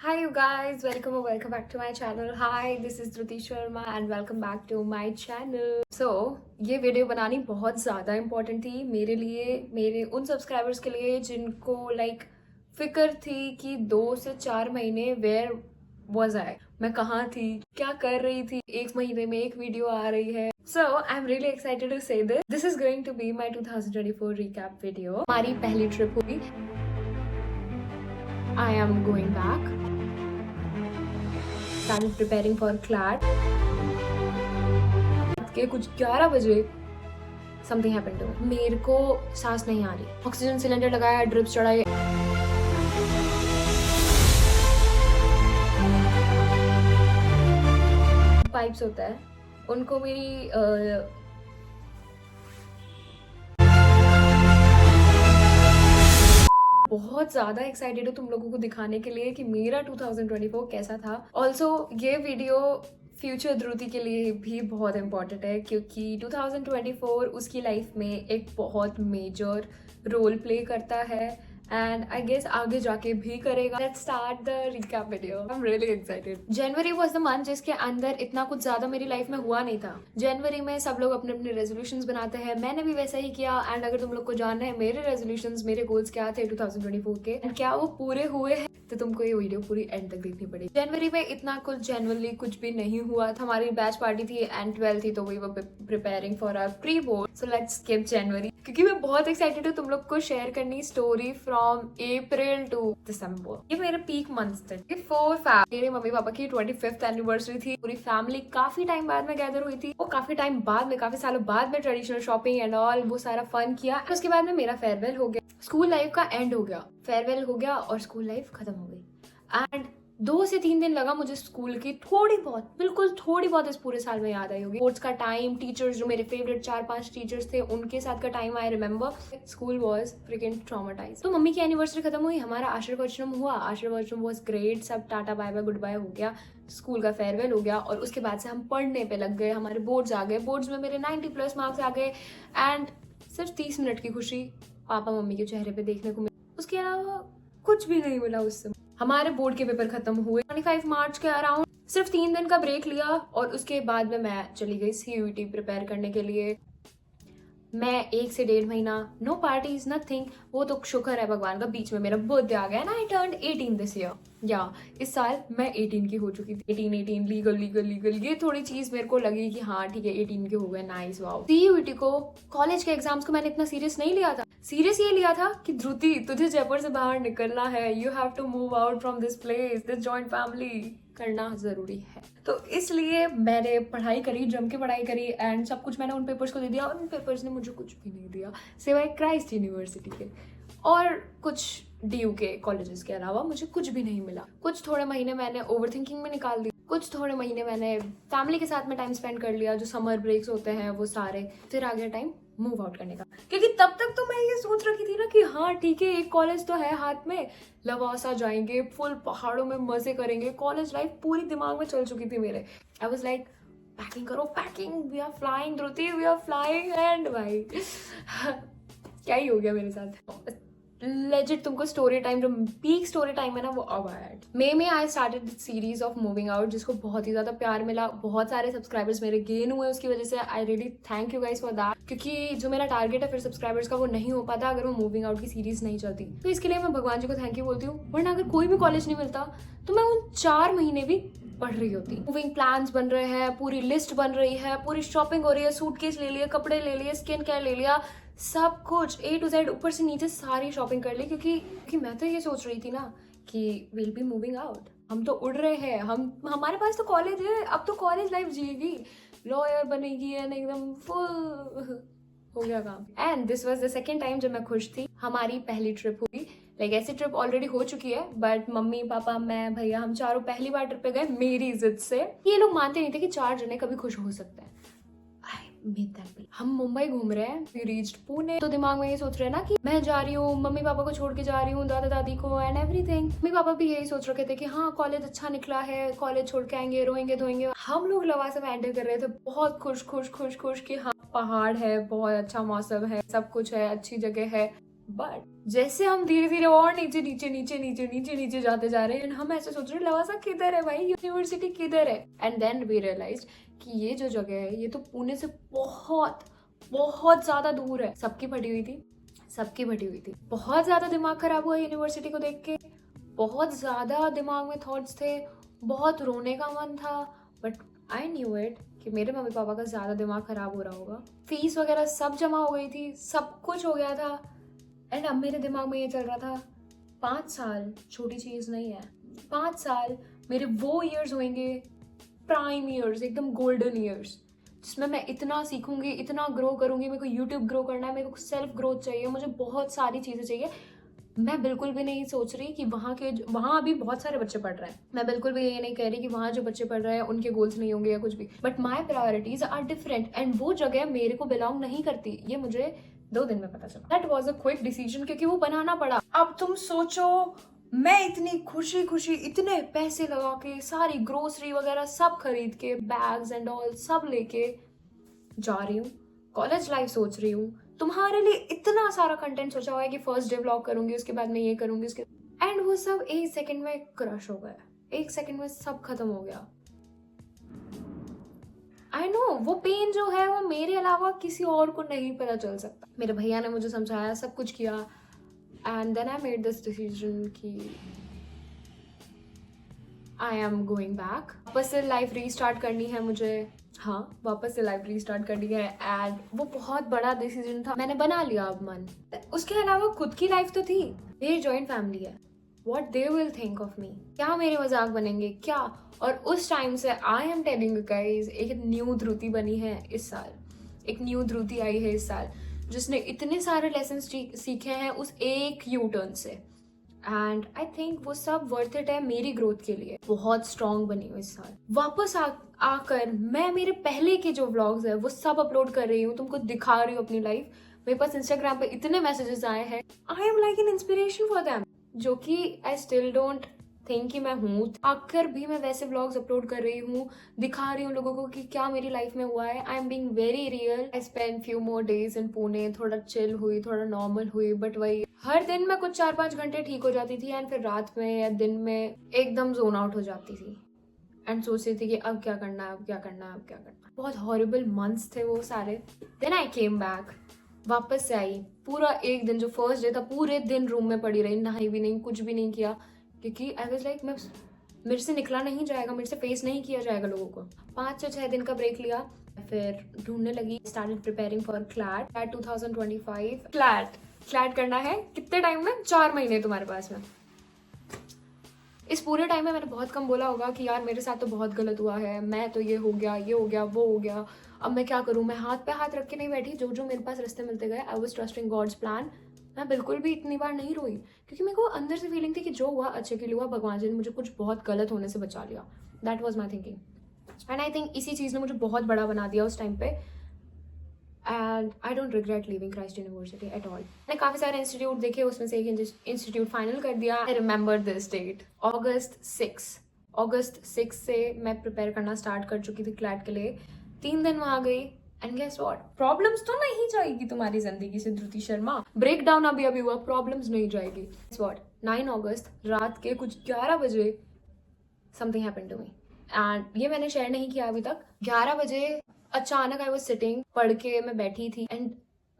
Hi you guys, welcome or welcome back to my channel. Hi, this is Dhruti Sharma and welcome back to my channel. So, ये video बनानी बहुत ज़्यादा important थी मेरे लिए, मेरे उन सब्सक्राइबर्स के लिए जिनको फिक्र थी कि 2 से 4 महीने वेयर वॉज आई, मैं कहाँ थी, क्या कर रही थी, एक महीने में एक वीडियो आ रही है. So, I'm really excited to say this. This is going to be my 2024 recap video. हमारी पहली ट्रिप हुई. I am going back. Started preparing for CLAT. के कुछ 11 बजे something happened to me. मेरे को सांस नहीं आ रही. ऑक्सीजन सिलेंडर लगाया, ड्रिप्स चढ़ाए. पाइप्स होता है, उनको मेरी बहुत ज़्यादा एक्साइटेड हूँ तुम लोगों को दिखाने के लिए कि मेरा 2024 कैसा था. ऑल्सो ये वीडियो फ्यूचर ध्रुति के लिए भी बहुत इम्पॉर्टेंट है क्योंकि 2024 उसकी लाइफ में एक बहुत मेजर रोल प्ले करता है एंड आई गेस आगे जाके भी करेगा. Let's start the recap video. I am really excited. January was the month जिसके अंदर इतना कुछ ज्यादा मेरी लाइफ में हुआ नहीं था. जनवरी में सब लोग अपने अपने रेजोल्यूशंस बनाते हैं, मैंने भी वैसा ही किया. एंड अगर तुम लोग को जानना है मेरे रेजोल्यूशंस, मेरे गोल्स क्या थे 2024 के एंड क्या वो पूरे हुए हैं, तो तुमको ये वीडियो पूरी एंड तक देखनी पड़ेगी. जनवरी में इतना कुछ जनरली कुछ भी नहीं हुआ था. हमारी बैच पार्टी थी एंड 12 थी, तो we were preparing for our pre board. So let's skip January क्योंकि मैं बहुत एक्साइटेड हूँ तुम लोग को शेयर करनी स्टोरी फ्रॉम अप्रैल टू दिसंबर. ये मेरे पीक मंथ्स थे. ये 4 फैब मेरे मम्मी पापा की 25th एनिवर्सरी थी. पूरी फैमिली काफी टाइम बाद में गैदर हुई थी. वो काफी टाइम बाद में, काफी सालों बाद में ट्रेडिशनल शॉपिंग एंड ऑल वो सारा फन किया. उसके बाद में मेरा फेयरवेल हो गया. स्कूल लाइफ का एंड हो गया, फेयरवेल हो गया और स्कूल लाइफ खत्म हो गई. एंड 2 से 3 दिन लगा मुझे स्कूल की थोड़ी बहुत, बिल्कुल थोड़ी बहुत इस पूरे साल में याद आई होगी. स्पोर्ट्स का टाइम, टीचर्स जो मेरे फेवरेट 4-5 टीचर्स थे उनके साथ का time I remember. School was freaking traumatize. तो मम्मी की एनिवर्सरी खत्म हुई, हमारा आशीर्वचनम हुआ. आशीर्वचनम वॉज ग्रेट. सब tata bye bye goodbye हो गया. स्कूल का फेयरवेल हो गया और उसके बाद से हम पढ़ने पे लग गए. हमारे बोर्ड्स आ गए. बोर्ड्स में मेरे 90+ मार्क्स आ गए एंड सिर्फ 30 मिनट की खुशी पापा मम्मी के चेहरे पे देखने को मिली. उसके अलावा कुछ भी नहीं मिला उससे. हमारे बोर्ड के पेपर खत्म हुए 25 मार्च के अराउंड. सिर्फ 3 दिन का ब्रेक लिया और उसके बाद में मैं चली गई CUET प्रिपेयर करने के लिए. मैं 1 से 1.5 महीना नो पार्टीज नथिंग. वो तो शुक्र है भगवान का, बीच में मेरा बर्थडे आ गया ना. आई टर्न्ड 18 दिस ईयर. या इस साल मैं 18 की हो चुकी थी. 18 लीगल ये थोड़ी चीज मेरे को लगी कि हाँ ठीक है 18 के हो गए. Nice wow. CUET को, कॉलेज के एग्जाम्स को मैंने इतना सीरियस नहीं लिया था. सीरियस ये लिया था कि ध्रुति तुझे जयपुर से बाहर निकलना है. You have to move out from this place, this joint family करना जरूरी है. तो इसलिए मैंने पढ़ाई करी, जम के पढ़ाई करी एंड सब कुछ मैंने उन पेपर्स को दे दिया. उन पेपर्स ने मुझे कुछ भी नहीं दिया सिवाय क्राइस्ट यूनिवर्सिटी के और कुछ DU के कॉलेजेस के अलावा मुझे कुछ भी नहीं मिला. कुछ थोड़े महीने मैंने ओवरथिंकिंग में निकाल दिए. कुछ थोड़े महीने मैंने फैमिली के साथ में टाइम स्पेंड कर लिया, जो समर ब्रेक्स होते हैं वो सारे. फिर आ गया टाइम मूव आउट करने का क्योंकि तब तक तो मैं ये सोच रखी थी ना कि हाँ ठीक है एक कॉलेज तो है हाथ में, लवासा जाएंगे, फुल पहाड़ों में मजे करेंगे. कॉलेज लाइफ पूरी दिमाग में चल चुकी थी मेरे. आई वाज लाइक पैकिंग करो packing, we are flying Dhruti, we are flying. And भाई क्या ही हो गया मेरे साथ. लेजिट तुमको स्टोरी टाइम, जो पीक स्टोरी टाइम है ना वो अब आया. मई में I started this series of moving out जिसको बहुत ही ज्यादा प्यार मिला. बहुत सारे सब्सक्राइबर्स मेरे गेन हुए उसकी वजह से. I really thank you guys for that क्योंकि जो मेरा टारगेट है फिर सब्सक्राइबर्स का वो नहीं हो पाता अगर वो मूविंग आउट की सीरीज नहीं चलती. तो इसके लिए मैं भगवान जी को थैंक यू बोलती हूँ. वरना अगर कोई भी कॉलेज नहीं मिलता तो मैं उन 4 महीने भी पढ़ रही होती. मूविंग प्लान्स बन रहे हैं, पूरी लिस्ट बन रही है, पूरी शॉपिंग हो रही है, सूटकेस ले लिया, कपड़े ले लिए, स्किन केयर ले लिया, सब कुछ A to Z ऊपर से नीचे सारी शॉपिंग कर ली क्योंकि मैं तो ये सोच रही थी ना कि विल बी मूविंग आउट. हम तो उड़ रहे हैं, हमारे पास तो कॉलेज है, अब तो कॉलेज लाइफ जिएगी, लॉयर बनेगी एंड एकदम फुल हो गया काम. And this was the second time जब मैं खुश थी. हमारी पहली ट्रिप हुई. ऐसी ट्रिप ऑलरेडी हो चुकी है बट मम्मी पापा मैं भैया हम चारों पहली बार ट्रिप पे गए मेरी जिद से. ये लोग मानते नहीं थे कि 4 जने कभी खुश हो सकते हैं. हम मुंबई घूम रहे हैं. We reached Pune. तो दिमाग में ये सोच रहे हैं ना कि मैं जा रही हूँ, मम्मी पापा को छोड़ के जा रही हूँ, दादा दादी को एंड एवरीथिंग. मम्मी पापा भी यही सोच रखे थे कि हाँ कॉलेज अच्छा निकला है, कॉलेज छोड़ के आएंगे, रोएंगे धोएंगे. हम लोग लवासा में एंटर कर रहे थे बहुत खुश कि हाँ पहाड़ है, बहुत अच्छा मौसम है, सब कुछ है, अच्छी जगह है. बट जैसे हम धीरे धीरे और नीचे नीचे नीचे नीचे नीचे नीचे जाते जा रहे हैं, हम ऐसे सोच रहे हैं लवासा किधर है भाई, यूनिवर्सिटी किधर है। एंड देन वी रियलाइज कि ये जो जगह है ये तो पुणे से बहुत बहुत ज्यादा दूर है। सबकी फटी हुई थी, सबकी फटी हुई थी। बहुत ज्यादा दिमाग खराब हुआ यूनिवर्सिटी को देख के, बहुत ज्यादा दिमाग में थॉट्स थे, बहुत रोने का मन था। बट आई न्यू इट कि मेरे मम्मी पापा का ज्यादा दिमाग खराब हो रहा होगा। फीस वगैरह सब जमा हो गई थी, सब कुछ हो गया था। एंड अब मेरे दिमाग में ये चल रहा था 5 साल छोटी चीज नहीं है। 5 साल मेरे वो ईयर्स होंगे, प्राइम ईयर्स, एकदम गोल्डन ईयर्स, जिसमें मैं इतना सीखूंगी, इतना ग्रो करूंगी। मेरे को यूट्यूब ग्रो करना है, मेरे को सेल्फ ग्रोथ चाहिए, मुझे बहुत सारी चीजें चाहिए। मैं बिल्कुल भी नहीं सोच रही कि वहाँ अभी बहुत सारे बच्चे पढ़ रहे हैं। मैं बिल्कुल भी ये नहीं कह रही कि वहाँ जो बच्चे पढ़ रहे हैं उनके गोल्स नहीं होंगे या कुछ भी। But my priorities are different and वो जगह मेरे को बिलोंग नहीं करती। ये मुझे 2 दिन में पता चला। That was a quick decision, क्योंकि वो बनाना पड़ा। अब तुम सोचो, मैं इतनी खुशी खुशी इतने पैसे लगा के सारी ग्रोसरी वगैरह सब खरीद के, बैग्स एंड ऑल सब लेके जा रही हूँ, कॉलेज लाइफ सोच रही हूँ, तुम्हारे लिए इतना सारा कंटेंट सोचा हुआ है कि फर्स्ट डे व्लॉग करूंगी, उसके बाद मैं ये करूंगी, उसके एंड वो सब 1 सेकंड में क्रश हो गया। 1 सेकंड में सब खत्म हो गया। आई नो वो पेन जो है वो मेरे अलावा किसी और को नहीं पता चल सकता। मेरे भैया ने मुझे समझाया, सब कुछ किया, and then I made this decision कि आई एम गोइंग बैक। वापस से लाइफ रीस्टार्ट करनी है मुझे। हाँ, वापस से लाइफ रीस्टार्ट करनी है। एंड वो बहुत बड़ा डिसीजन था, मैंने बना लिया अब मन। उसके अलावा खुद की लाइफ तो थी, मेरी जॉइंट फैमिली है। What they will think of me, क्या मेरे मजाक बनेंगे क्या। और उस टाइम से I am telling you guys, एक न्यू ध्रुति बनी है इस साल। एक न्यू ध्रुति आई है इस साल, जिसने इतने सारे लेसन सीखे हैं उस एक यू टर्न से। एंड आई थिंक वो सब वर्थ इट है मेरी ग्रोथ के लिए। बहुत स्ट्रांग बनी हूँ इस साल। वापस आकर मैं मेरे पहले के जो व्लॉग्स है वो सब अपलोड कर रही हूँ, तुमको दिखा रही हूँ अपनी लाइफ। मेरे पास इंस्टाग्राम पे इतने मैसेजेस आए हैं, I am like an inspiration for them, जो कि आई स्टिल डोंट थिंक कि मैं हूँ। आकर भी मैं वैसे व्लॉग्स अपलोड कर रही हूँ, दिखा रही हूँ लोगों को कि क्या मेरी लाइफ में हुआ है। I am being very real. I spend few more days in Pune, थोड़ा चिल हुई, थोड़ा नॉर्मल हुई। बट वही हर दिन मैं कुछ 4-5 घंटे ठीक हो जाती थी, एंड फिर रात में या दिन में एकदम जोन आउट हो जाती थी एंड सोचती थी कि अब क्या करना है, अब क्या करना है, अब क्या करना है। बहुत हॉरिबल मंथ्स थे वो सारे। देन आई केम बैक, वापस से आई। पूरा एक दिन जो फर्स्ट डे था, पूरे दिन रूम में पड़ी रही, नहाई भी नहीं, कुछ भी नहीं किया, क्योंकि आई वाज लाइक मेरे से निकला नहीं जाएगा, मेरे से फेस नहीं किया जाएगा लोगों को। 5 से 6 दिन का ब्रेक लिया, फिर ढूंढने लगी। Started preparing for CLAT 2025। CLAT करना है कितने टाइम में? 4 महीने तुम्हारे पास में। इस पूरे टाइम में मैंने बहुत कम बोला होगा कि यार मेरे साथ तो बहुत गलत हुआ है, मैं तो ये हो गया, ये हो गया, वो हो गया, अब मैं क्या करूँ। मैं हाथ पे हाथ रख के नहीं बैठी, जो जो मेरे पास रास्ते मिलते गए, I was trusting God's plan. मैं बिल्कुल भी इतनी बार नहीं रोई, क्योंकि मेरे को अंदर से फीलिंग थी कि जो हुआ अच्छे के लिए हुआ, भगवान जी ने मुझे कुछ बहुत गलत होने से बचा लिया। That was my thinking. And I think इसी चीज़ ने मुझे बहुत बड़ा बना दिया उस टाइम पे। And I don't regret living Christ university at all. मैंने काफ़ी सारे इंस्टीट्यूट देखे, उसमें से एक इंस्टीट्यूट फाइनल कर दिया। आई रिमेंबर दिस डेट, अगस्त 6 से मैं प्रिपेयर करना स्टार्ट कर चुकी थी क्लैट के लिए। 3 दिन वहां गई, एंड गेस व्हाट, प्रॉब्लम्स तो नहीं जाएगी तुम्हारी जिंदगी से ध्रुति शर्मा। ब्रेक डाउन अभी हुआ, प्रॉब्लम्स नहीं जाएगी। गेस व्हाट, 9 अगस्त रात के कुछ 11 बजे something happened to me. And ये मैंने शेयर नहीं किया अभी तक। 11 बजे अचानक आई वाज सिटिंग, पढ़ के मैं बैठी थी, एंड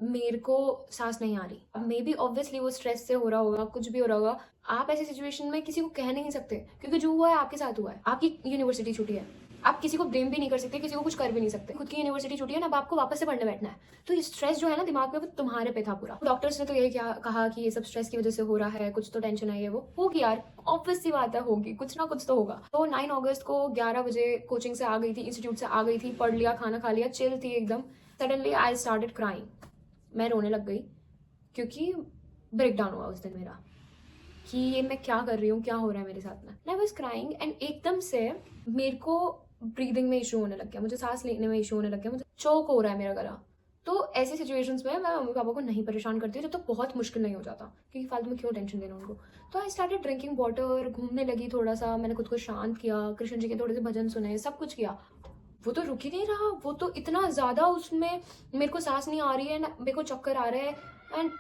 मेरे को सांस नहीं आ रही। अब मे बी ऑब्वियसली वो स्ट्रेस से हो रहा होगा, कुछ भी हो रहा होगा। आप ऐसी सिचुएशन में किसी को कह नहीं सकते, क्योंकि जो हुआ है आपके साथ हुआ है। आपकी यूनिवर्सिटी छुट्टी है, आप किसी को ब्लेम भी नहीं कर सकते, किसी को कुछ कर भी नहीं सकते। खुद की यूनिवर्सिटी छुट्टी है ना, अब आपको वापस से पढ़ने बैठना है। तो ये स्ट्रेस जो है ना दिमाग में, वो तुम्हारे पे था पूरा। डॉक्टर्स ने तो यही कहा कि ये सब स्ट्रेस की वजह से हो रहा है, कुछ तो टेंशन आई है। वो होगी यार, ऑब्वियस सी बात है, होगी, कुछ ना कुछ तो होगा। तो 9 अगस्त को 11 बजे कोचिंग से आ गई थी, इंस्टीट्यूट से आ गई थी, पढ़ लिया, खाना खा लिया, चिल थी एकदम। सडनली आई स्टार्टेड क्राइंग, मैं रोने लग गई, क्योंकि ब्रेक डाउन हुआ उस दिन मेरा कि ये मैं क्या कर रही हूँ, क्या हो रहा है मेरे साथ में। आई वाज क्राइंग, एंड एकदम से मेरे को ब्रीदिंग में इशू होने लग गया, मुझे सांस लेने में इशू होने लग गया, मुझे चोक हो रहा है मेरा गला। तो ऐसी सिचुएशंस में मैं मम्मी पापा को नहीं परेशान करती हूँ, जब तक बहुत मुश्किल नहीं हो जाता, क्योंकि फालतू में क्यों टेंशन देना उनको। तो आई स्टार्टेड ड्रिंकिंग वाटर, घूमने लगी थोड़ा सा, मैंने खुद को शांत किया, कृष्ण जी के थोड़े से भजन सुने, सब कुछ किया। वो तो रुक ही नहीं रहा, वो तो इतना ज्यादा उसमें मेरे को सांस नहीं आ रही है, मेरे को चक्कर आ रहा है, एंड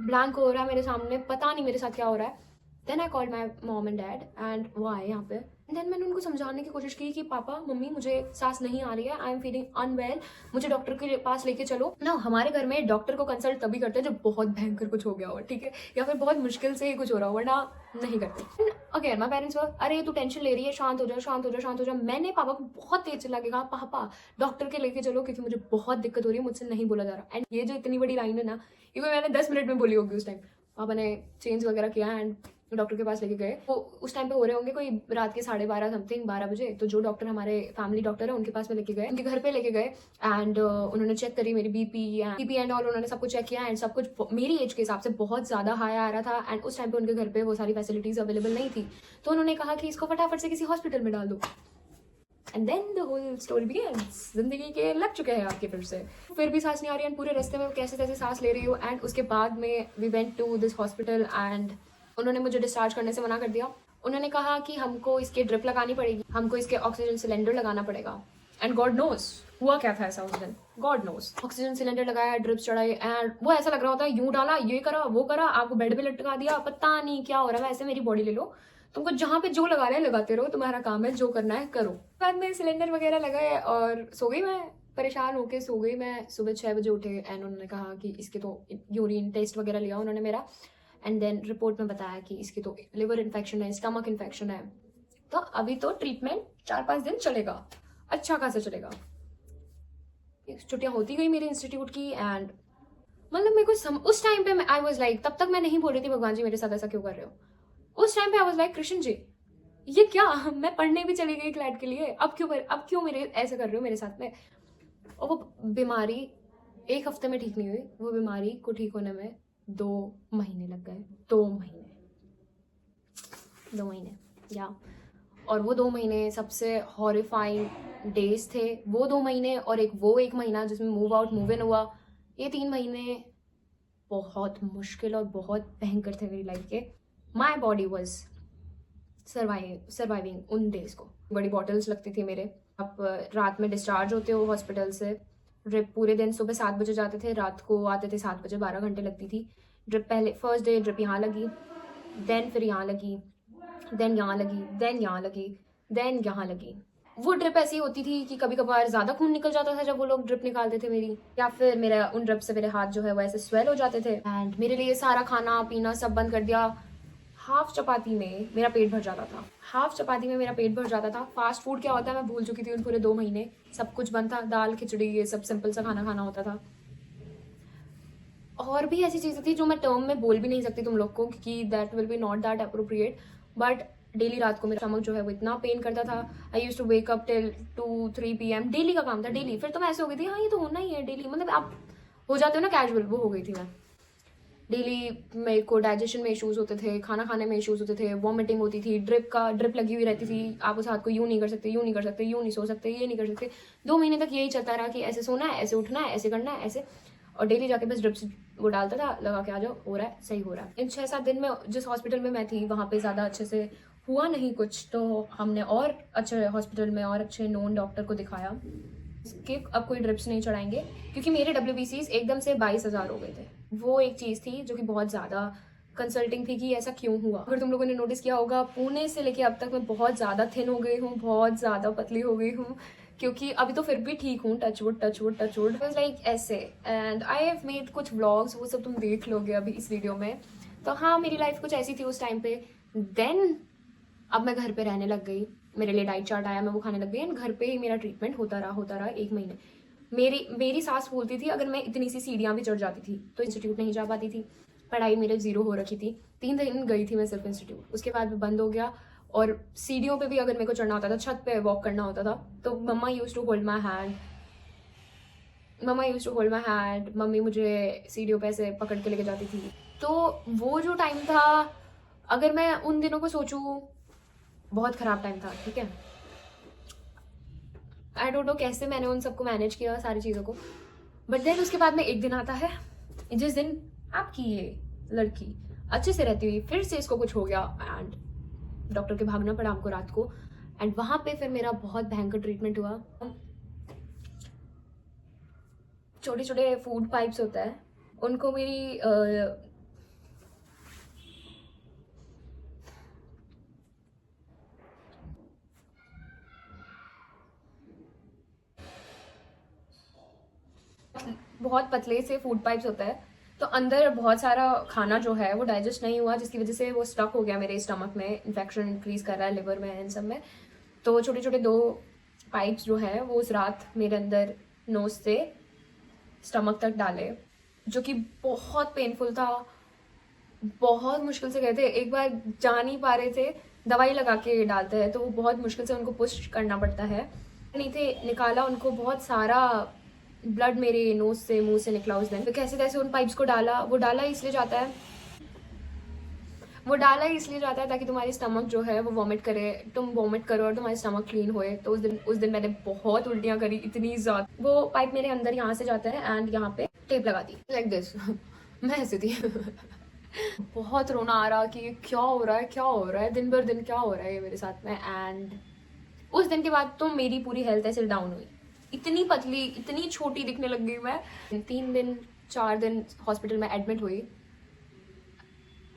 ब्लैंक हो रहा है मेरे सामने, पता नहीं मेरे साथ क्या हो रहा है। Then I called my mom and dad and वो आए यहाँ पे। देन मैंने उनको समझाने की कोशिश की कि पापा मम्मी मुझे सांस नहीं आ रही है, आई एम फीलिंग अनवेल, मुझे डॉक्टर के पास लेके चलो ना। हमारे घर में डॉक्टर को कंसल्ट तभी करते हैं जब बहुत भयंकर कुछ हो गया हो, ठीक है, या फिर बहुत मुश्किल से ही कुछ हो रहा हो, वरना नहीं करते। अगेन माई पेरेंट्स वर, अरे तू टेंशन ले रही है, शांत हो जाओ शांत हो जाओ शांत हो जाओ। मैंने पापा को बहुत तेज चला के कहा पापा डॉक्टर के लेके चलो क्योंकि मुझे बहुत दिक्कत हो रही है, मुझसे नहीं बोला जा रहा। एंड ये जो इतनी बड़ी लाइन है ना, ये मैंने 10 मिनट में बोली होगी उस टाइम। पापा ने चेंज वगैरह किया एंड डॉक्टर के पास लेके गए। वो उस टाइम पे हो रहे होंगे कोई रात के 12:30 समथिंग 12 बजे। तो जो डॉक्टर हमारे फैमिली डॉक्टर है उनके पास में लेके गए, उनके घर पे लेके गए एंड उन्होंने चेक करी मेरी बीपी एंड ऑल, उन्होंने सब कुछ चेक किया एंड सब कुछ मेरी एज के हिसाब से बहुत ज्यादा हाई आ रहा था। एंड उस टाइम पे उनके घर पे वो सारी फैसिलिटीज अवेलेबल नहीं थी, तो उन्होंने कहा कि इसको फटाफट से किसी हॉस्पिटल में डाल दो। And then the whole story begins. जिंदगी के लग चुके हैं आपके फिर भी सांस नहीं आ रही है, पूरे रास्ते में कैसे कैसे सांस ले रही हो। एंड उसके बाद में we went to this hospital and उन्होंने मुझे डिस्चार्ज करने से मना कर दिया। उन्होंने कहा कि हमको इसके ड्रिप लगानी पड़ेगी, हमको इसके ऑक्सीजन सिलेंडर लगाना पड़ेगा। एंड गॉड नोस हुआ क्या था ऐसा उस दिन, गॉड नोस। ऑक्सीजन सिलेंडर लगाया, ड्रिप्स चढ़ाए एंड वो ऐसा लग रहा होता है यूं डाला, ये करा वो करा, आपको बेड पे लटका दिया, पता नहीं क्या हो रहा है। वैसे मेरी बॉडी ले लो, तुमको जहाँ पे जो लगा रहे हैं लगाते रहो, तुम्हारा काम है, जो करना है करो। बाद में सिलेंडर वगैरह लगाए और सो गई मैं, परेशान होके सो गई मैं। सुबह 6 बजे उठे एंड उन्होंने कहा कि इसके तो यूरिन टेस्ट वगैरह लिया उन्होंने मेरा एंड देन रिपोर्ट में बताया कि इसकी तो लिवर इन्फेक्शन है, स्टमक इन्फेक्शन है, तो अभी तो ट्रीटमेंट 4-5 दिन चलेगा, अच्छा खासा चलेगा। छुट्टियां होती गई मेरे इंस्टीट्यूट की एंड मतलब मेरे को उस टाइम पे आई वाज लाइक, तब तक मैं नहीं बोल रही थी भगवान जी मेरे साथ ऐसा क्यों कर रहे हो। उस टाइम पे आई वाज लाइक कृष्ण जी ये क्या, मैं पढ़ने भी चली गई क्लैट के लिए, अब क्यों मेरे ऐसे कर रहे हो मेरे साथ में। और वो बीमारी 1 हफ्ते में ठीक नहीं हुई, वो बीमारी को ठीक होने में 2 महीने लग गए। 2 महीने या, और वो 2 महीने सबसे हॉरिफाइंग डेज थे। वो 2 महीने और वो 1 महीना जिसमें मूव आउट मूव इन हुआ, ये 3 महीने बहुत मुश्किल और बहुत भयंकर थे मेरी लाइफ के। माई बॉडी वॉज सर्वाइविंग उन डेज को। बड़ी बॉटल्स लगती थी मेरे। आप रात में डिस्चार्ज होते हो हॉस्पिटल से, ड्रिप पूरे दिन सुबह 7 बजे जाते थे, रात को आते थे 7 बजे, 12 घंटे लगती थी ड्रिप। पहले फर्स्ट डे ड्रिप यहाँ लगी, देन फिर यहाँ लगी, देन यहाँ लगी, देन यहाँ लगी, देन यहाँ लगी। वो ड्रिप ऐसी होती थी कि कभी कभार ज्यादा खून निकल जाता था जब वो लोग ड्रिप निकालते थे मेरी, या फिर मेरा उन ड्रिप से मेरे हाथ जो है वो ऐसे स्वेल हो जाते थे। एंड मेरे लिए सारा खाना पीना सब बंद कर दिया। हाफ चपाती में मेरा पेट भर जाता था। फास्ट फूड क्या होता है मैं भूल चुकी थी उन पूरे 2 महीने। सब कुछ बंद था, दाल खिचड़ी ये सब सिंपल सा खाना खाना होता था। और भी ऐसी चीजें थी जो मैं टर्म में बोल भी नहीं सकती तुम लोग को क्योंकि that will be not that appropriate. But daily रात को मेरा स्टमक जो है वो इतना पेन करता था। I used to wake up till 2-3 PM, daily का काम था, डेली। फिर तो मैं ऐसे हो गई थी, हाँ ये तो होना ही है डेली, मतलब आप हो जाते हो ना कैजुअल, वो हो गई थी मैं। डेली मेरे को डाइजेशन में इश्यूज होते थे, खाना खाने में इश्यूज होते थे, वॉमिटिंग होती थी, ड्रिप लगी हुई रहती थी। आप उस हाथ को यूं नहीं कर सकते, यूं नहीं सो सकते, ये नहीं कर सकते। 2 महीने तक यही चलता रहा कि ऐसे सोना है, ऐसे उठना है, ऐसे करना है, ऐसे। और डेली जाके बस ड्रिप्स वो डालता था, लगा के आ जाओ, हो रहा है, सही हो रहा है। इन 6-7 दिन में जिस हॉस्पिटल में मैं थी वहाँ पे ज़्यादा अच्छे से हुआ नहीं कुछ, तो हमने और अच्छे हॉस्पिटल में और अच्छे नोन डॉक्टर को दिखाया कि अब कोई ड्रिप्स नहीं चढ़ाएंगे क्योंकि मेरे WBCs एकदम से 22,000 हो गए थे। वो एक चीज़ थी जो कि बहुत ज़्यादा कंसल्टिंग थी कि ऐसा क्यों हुआ। अगर तुम लोगों ने नोटिस किया होगा, पुणे से लेके अब तक मैं बहुत ज़्यादा थिन हो गई हूँ, बहुत ज़्यादा पतली हो गई हूँ, क्योंकि अभी तो फिर भी ठीक हूँ, टचवुड लाइक ऐसे। एंड आई हैव मेड कुछ व्लॉग्स, वो सब तुम देख लोगे अभी इस वीडियो में। तो हाँ, मेरी लाइफ कुछ ऐसी थी उस टाइम पे। देन अब मैं घर पे रहने लग गई, मेरे लिए डाइट चार्ट आया, मैं वो खाने लग गई एंड घर पे ही मेरा ट्रीटमेंट होता रहा 1 महीने। मेरी सांस फूलती थी अगर मैं इतनी सी सीढ़ियाँ भी चढ़ जाती थी, तो इंस्टीट्यूट नहीं जा पाती थी। पढ़ाई मेरे 0 हो रखी थी। 3 दिन गई थी मैं सिर्फ इंस्टीट्यूट, उसके बाद भी बंद हो गया। और सीढ़ियों पे भी अगर मेरे को चढ़ना होता था, छत पे वॉक करना होता था, तो मम्मा used to hold my hand. मम्मी मुझे सीढ़ियों पे ऐसे पकड़ के लेके जाती थी। तो वो जो टाइम था, अगर मैं उन दिनों को सोचूं, बहुत खराब टाइम था, ठीक है। आई डोंट नो कैसे मैंने उन सबको मैनेज किया, सारी चीज़ों को। बट देन उसके बाद में एक दिन आता है जिस दिन आपकी ये लड़की अच्छे से रहती हुई फिर से इसको कुछ हो गया एंड डॉक्टर के भागना पड़ा हमको रात को। एंड वहां पे फिर मेरा बहुत भयंकर ट्रीटमेंट हुआ। छोटे छोटे फूड पाइप्स होता है, उनको मेरी बहुत पतले से फूड पाइप्स होता है, तो अंदर बहुत सारा खाना जो है वो डाइजेस्ट नहीं हुआ, जिसकी वजह से वो स्टक हो गया मेरे स्टमक में, इन्फेक्शन इंक्रीज कर रहा है लिवर में, इन सब में। तो छोटे छोटे 2 पाइप्स जो है वो उस रात मेरे अंदर नोज से स्टमक तक डाले, जो कि बहुत पेनफुल था, बहुत मुश्किल से गए थे। एक बार जा नहीं पा रहे थे, दवाई लगा के डालते हैं तो वो बहुत मुश्किल से उनको पुश करना पड़ता है। नहीं थे, निकाला उनको, बहुत सारा ब्लड मेरे नोज से, मुंह से निकला उस दिन। तो कैसे कैसे उन पाइप्स को डाला, वो डाला इसलिए जाता है ताकि तुम्हारी स्टमक जो है वो वॉमिट करे, तुम वॉमिट करो और तुम्हारी स्टमक क्लीन होए। तो उस दिन मैंने बहुत उल्टियां करी, इतनी ज्यादा। वो पाइप मेरे अंदर यहाँ से जाता है एंड यहाँ पे टेप लगा दी लाइक दिस। मैं ऐसे थी। बहुत रोना आ रहा कि क्या हो रहा है, दिन भर दिन क्या हो रहा है ये मेरे साथ में। एंड उस दिन के बाद तो मेरी पूरी हेल्थ ऐसे डाउन हुई, इतनी पतली, इतनी छोटी दिखने लग गई मैं। 4 दिन हॉस्पिटल में एडमिट हुई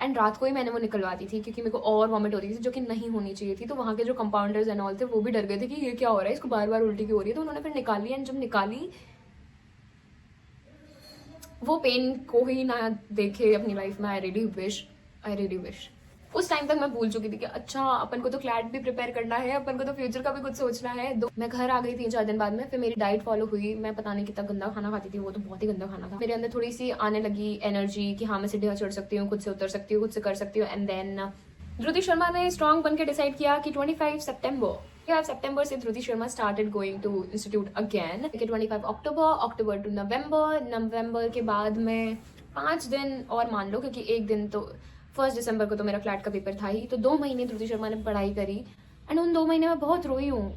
एंड रात को ही मैंने वो निकलवा दी थी, क्योंकि मेरे को और वॉमिट हो रही थी जो कि नहीं होनी चाहिए थी। तो वहाँ के जो कंपाउंडर्स एंड ऑल थे वो भी डर गए थे कि ये क्या हो रहा है, इसको बार बार उल्टी क्यों हो रही है। तो उन्होंने फिर निकाली एंड जब निकाली, वो पेन को ही ना देखे अपनी लाइफ में। आई रियली विश उस टाइम तक मैं भूल चुकी थी कि अच्छा अपन को तो क्लैट भी प्रिपेयर करना है, अपन को तो फ्यूचर का भी कुछ सोचना है। मैं घर आ गई 3-4 दिन बाद में, फिर मेरी डाइट फॉलो हुई। मैं पता नहीं कितना गंदा खाना खाती थी, वो तो बहुत ही गंदा खाना था। मेरे अंदर थोड़ी सी आने लगी एनर्जी कि हाँ मैं सीढ़ियाँ चढ़ सकती हूँ, खुद से उतर सकती हूँ, खुद से कर सकती हूँ। एंड देन ध्रुति शर्मा ने स्ट्रॉन्ग बन के डिसाइड किया कि 25 सितंबर से Dhruti Sharma started going to institute again. 25 October to November के बाद में 5 दिन और मान लो, क्योंकि एक दिन तो 1 दिसंबर को तो मेरा क्लैट का पेपर था ही। तो 2 महीने ध्रुति शर्मा ने पढ़ाई करी एंड उन 2 महीने में बहुत रोई हूँ।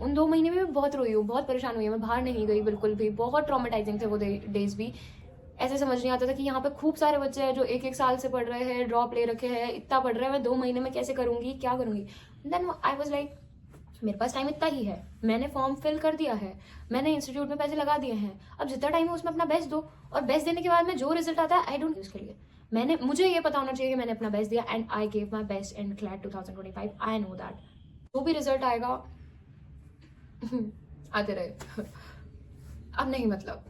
बहुत परेशान हुई हूँ, मैं बाहर नहीं गई बिल्कुल भी। बहुत ट्रॉमेटाइजिंग थे वो डेज भी। ऐसे समझ नहीं आता था कि यहाँ पे खूब सारे बच्चे हैं जो 1-1 साल से पढ़ रहे हैं, ड्रॉप ले रखे हैं, इतना पढ़ रहे हैं, मैं 2 महीने में कैसे करूंगी, क्या करूंगी। देन आई वाज लाइक, मेरे पास टाइम इतना ही है, मैंने फॉर्म फिल कर दिया है, मैंने इंस्टीट्यूट में पैसे लगा दिए हैं, अब जितना टाइम है उसमें अपना बेस्ट दो, और बेस्ट देने के बाद में जो रिजल्ट आता है आई डोंट उसके लिए मुझे ये पता होना चाहिए कि मैंने अपना बेस्ट दिया and I gave my best in CLAT 2025। I know that जो भी रिजल्ट आएगा आते रहे। अब नहीं, मतलब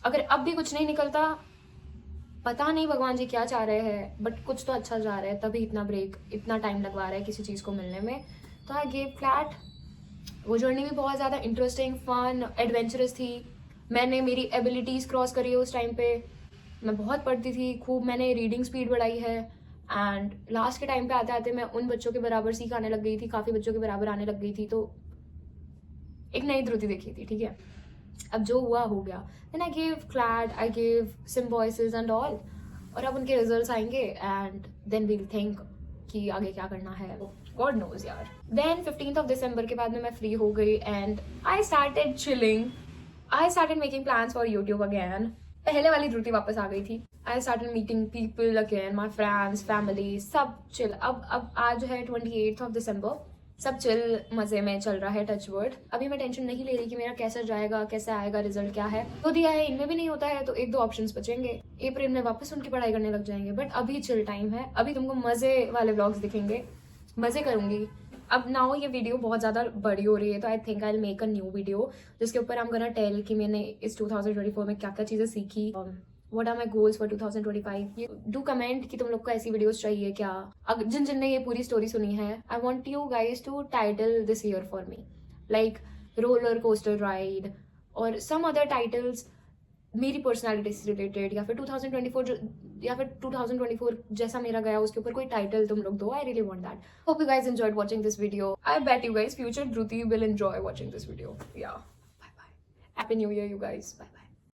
अगर अब भी कुछ नहीं निकलता, पता नहीं भगवान जी क्या चाह रहे हैं, बट कुछ तो अच्छा जा रहा है, तभी इतना ब्रेक, इतना टाइम लगवा रहा है किसी चीज़ को मिलने में। तो आई गेव क्लैट। वो जर्नी भी बहुत ज़्यादा इंटरेस्टिंग, फन, एडवेंचरस थी। मैंने मेरी एबिलिटीज़ क्रॉस करी है उस टाइम पे। मैं बहुत पढ़ती थी खूब, मैंने रीडिंग स्पीड बढ़ाई है एंड लास्ट के टाइम पे आते आते मैं उन बच्चों के बराबर सीख आने लग गई थी, काफ़ी बच्चों के बराबर आने लग गई थी। तो एक नई ध्रुति देखी थी, ठीक है। अब जो हुआ हो गया। Then I give CLAT, I give Symbiosis and all, और अब उनके रिजल्ट्स आएंगे एंड देन वील थिंक कि आगे क्या करना है, गॉड नोज यार। देन 15 दिसंबर के बाद में मैं फ्री हो गई and I started chilling, I started making plans for YouTube again. पहले वाली ध्रुति वापस आ गई थी। I started meeting people again, my friends, family, सब चिल। अब आज है 28 दिसंबर, सब चिल मजे में चल रहा है, टच वर्ड। अभी मैं टेंशन नहीं ले रही कि मेरा कैसा जाएगा, कैसे आएगा, रिजल्ट क्या है। तो दिया है, इनमें भी नहीं होता है तो 1-2 ऑप्शंस बचेंगे। अप्रैल में वापस उनकी पढ़ाई करने लग जाएंगे, बट अभी चिल टाइम है। अभी तुमको मजे वाले व्लॉग्स दिखेंगे, मजे करूंगी। अब नाउ ये वीडियो बहुत ज़्यादा बड़ी हो रही है, तो I think I will make a new video जिसके ऊपर I'm gonna टेल कि मैंने इस 2024 में क्या क्या चीज़ें सीखी, what are my goals for 2025। Do comment कि तुम लोग को ऐसी वीडियोस चाहिए क्या। अगर जिन ने ये पूरी स्टोरी सुनी है, I want you guys to title this year for me like roller coaster ride और सम अदर टाइटल्स मेरी पर्सनालिटी से रिलेटेड, या फिर 2024 जैसा मेरा गया उसके ऊपर कोई टाइटल तुम लोग दो। I really want that. Hope you guys enjoyed watching this video. I bet you guys future Dhruti will enjoy watching this video. या bye bye, happy new year you guys, bye bye.